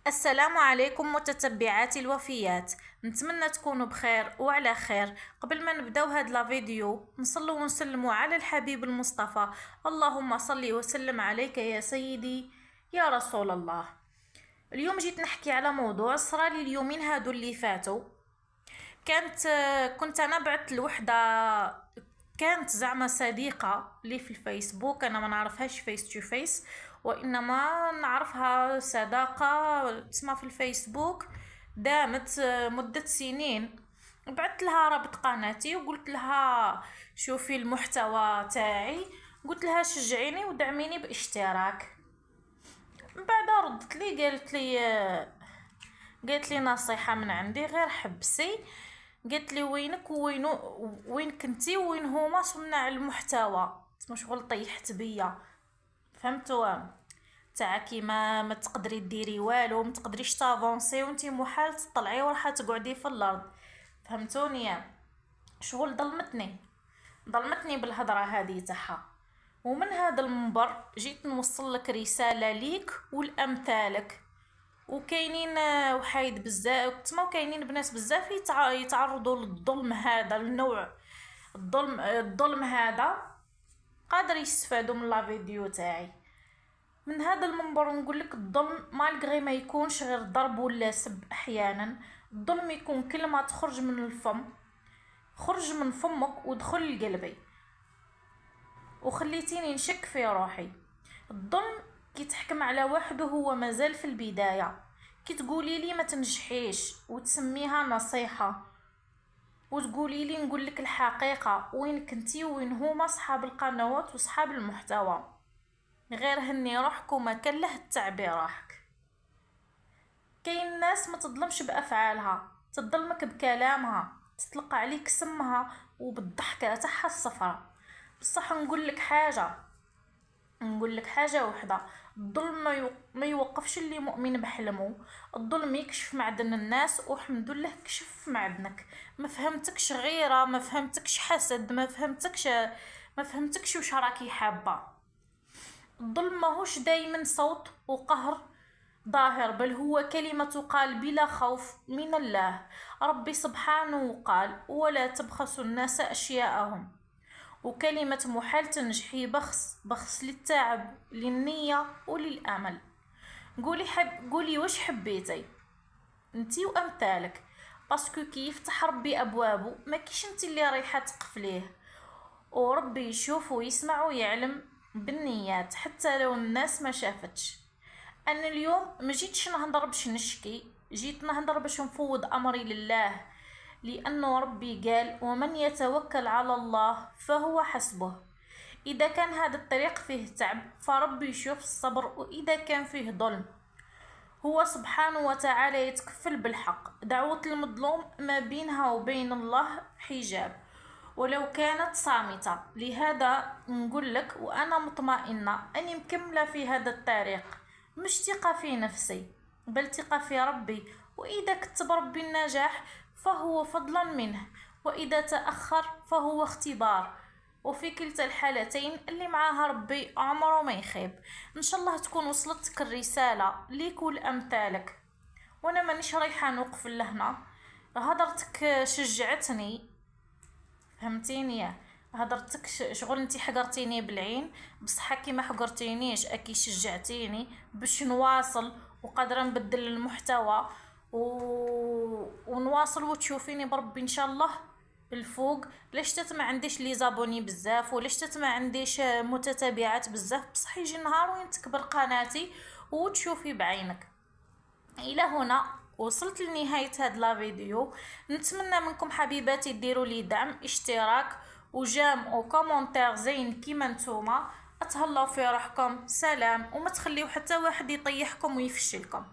السلام عليكم متتبعاتي الوفيات. نتمنى تكونوا بخير وعلى خير. قبل ما نبداو هاد لا فيديو نصلوا ونسلموا على الحبيب المصطفى. اللهم صل وسلم عليك يا سيدي يا رسول الله. اليوم جيت نحكي على موضوع صرالي اليومين هادو اللي فاتوا. كنت انا بعت لوحده، كانت زعما صديقة لي في الفيسبوك. انا ما نعرفهاش فيس تو فيس، وانما نعرفها صداقة تسمى في الفيسبوك دامت مدة سنين. بعت لها رابط قناتي وقلت لها شوفي المحتوى تاعي، قلت لها شجعيني ودعميني باشتراك. من بعد ردت لي قالت لي نصيحة من عندي، غير حبسي. قالت لي وين كنتي وين هما صناع المحتوى، شغل طيحت بيا. فهمتوا؟ تاع كيما ما تقدري ديري والو، ما تقدريش تافونسي وانتي محال تطلعي وراح تقعدي في الارض. فهمتوني؟ شغل ظلمتني بالهضره هذه تاعها. ومن هذا المنبر جيت نوصل لك رساله ليك ولامثالك. وكاينين وحايد بزاف تما، وكاينين بنات بزاف يتعرضوا للظلم هذا النوع. الظلم هذا قادر يستفادوا من لا فيديو تاعي. من هذا المنبر نقول لك الظلم مالغري ما يكونش غير ضرب ولا سب، احيانا الظلم يكون كلمه تخرج من الفم، خرج من فمك ودخل لقلبي وخليتيني نشك في روحي. الظلم كي تحكم على واحد وهو مازال في البدايه، كي تقولي لي ما تنجحيش وتسميها نصيحه، وتقولي لي نقول لك الحقيقه وين كنتي وين هما صحاب القنوات وصحاب المحتوى. غير هني روحك وما كان له التعبير راحك. كاين ناس ما تظلمش بافعالها، تظلمك بكلامها، تطلق عليك سمها وبالضحكه تاعها الصفراء. بصح نقول لك حاجه وحده، الظلم ما يوقفش اللي مؤمن بحلمه. الظلم يكشف معدن الناس، وحمد لله كشف معدنك. ما فهمتكش غيره، ما فهمتكش حسد، ما فهمتكش وش راكي حابه. الظلم ماهوش دايما صوت وقهر ظاهر، بل هو كلمة تقال بلا خوف من الله. ربي سبحانه قال ولا تبخسوا الناس أشياءهم. وكلمة محال تنجحي بخس للتعب للنية وللأمل. قولي واش حبيتي انتي وامثالك، باسكو كي يفتح ربي ابوابه ما كيش انتي اللي رايحه تقفليه. وربي يشوف ويسمع ويعلم بالنيات حتى لو الناس ما شافتش. انا اليوم ما جيتش نهضر باش نشكي، جيت نهضر باش نفوض امري لله، لانه ربي قال ومن يتوكل على الله فهو حسبه. اذا كان هذا الطريق فيه تعب فربي يشوف الصبر، واذا كان فيه ظلم هو سبحانه وتعالى يتكفل بالحق. دعوة المظلوم ما بينها وبين الله حجاب ولو كانت صامتة. لهذا نقول لك وأنا مطمئنة أني مكملة في هذا الطريق، مش ثقة في نفسي بل ثقة في ربي. وإذا كتب ربي النجاح فهو فضلا منه، وإذا تأخر فهو اختبار. وفي كلتا الحالتين اللي معاها ربي عمره ما يخيب. ان شاء الله تكون وصلتك الرسالة ليك ولأمثالك. وانا مانيش رايحة نوقف لهنا، هضرتك شجعتني. فهمتيني؟ هضرتك شغل انتي حقرتيني بالعين، بصح كي ما حقرتينيش اكي شجعتيني باش نواصل وقادره نبدل المحتوى ونواصل. وتشوفيني بربي ان شاء الله الفوق. ليش ما عنديش لي زابوني بزاف، وليش ما عنديش متتابعات بزاف، بصح يجي نهار وين تكبر قناتي وتشوفي بعينك. الى هنا وصلت لنهاية هاد لا فيديو. نتمنى منكم حبيباتي ديروا لي دعم، اشتراك وجام وكومنتير زين كيما نتوما. اتهلاو في روحكم، سلام، وما تخليو حتى واحد يطيحكم ويفشلكم.